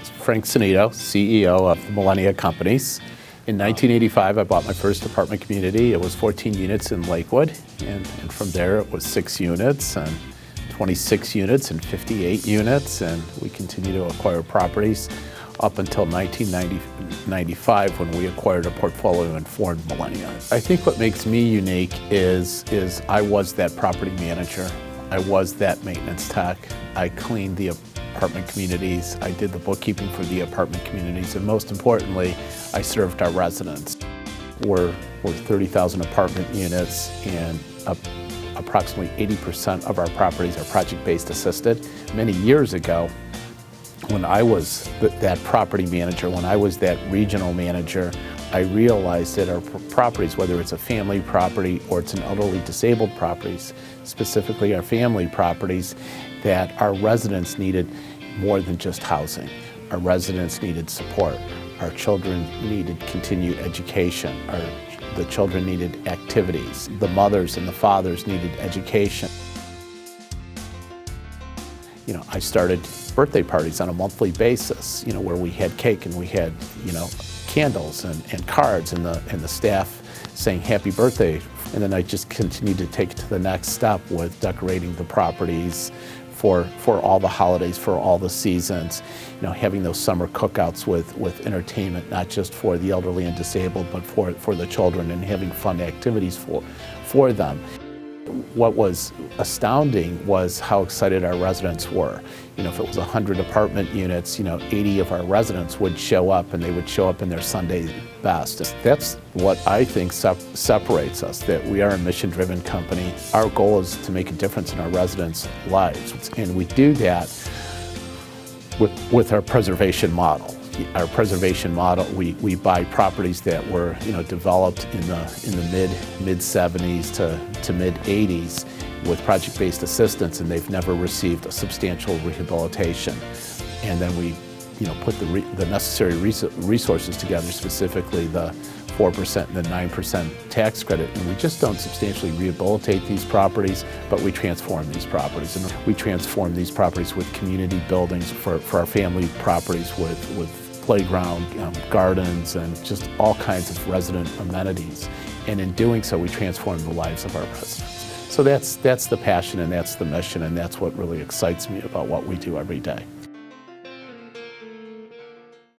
Frank Sinito, CEO of the Millennia Companies. In 1985, I bought my first apartment community. It was 14 units in Lakewood, and from there it was 6 units, and 26 units, and 58 units, and we continue to acquire properties up until 1995 when we acquired a portfolio and formed Millennia. I think what makes me unique is I was that property manager. I was that maintenance tech. I cleaned the apartment communities. I did the bookkeeping for the apartment communities, and most importantly, I served our residents. We're 30,000 apartment units, and approximately 80% of our properties are project-based assisted. Many years ago, when I was that property manager, when I was that regional manager, I realized that our properties, whether it's a family property or it's an elderly disabled properties, specifically our family properties, that our residents needed more than just housing. Our residents needed support. Our children needed continued education. The children needed activities. The mothers and the fathers needed education. I started birthday parties on a monthly basis, where we had cake and we had, candles and cards, and the staff saying happy birthday. And then I just continued to take it to the next step with decorating the properties for all the holidays, for all the seasons, having those summer cookouts with entertainment, not just for the elderly and disabled, but for the children, and having fun activities for them. What was astounding was how excited our residents were. If it was 100 apartment units, 80 of our residents would show up, and they would show up in their Sunday best. That's what I think separates us, that we are a mission-driven company. Our goal is to make a difference in our residents' lives, and we do that with our preservation model. Our preservation model, we buy properties that were developed in the mid 70s to mid 80s with project-based assistance, and they've never received a substantial rehabilitation. And then we put the necessary resources together, specifically the 4% and the 9% tax credit, and we just don't substantially rehabilitate these properties, but we transform these properties. And we transform these properties with community buildings for our family properties with playground, gardens, and just all kinds of resident amenities. And in doing so, we transform the lives of our residents. So that's the passion, and that's the mission, and that's what really excites me about what we do every day.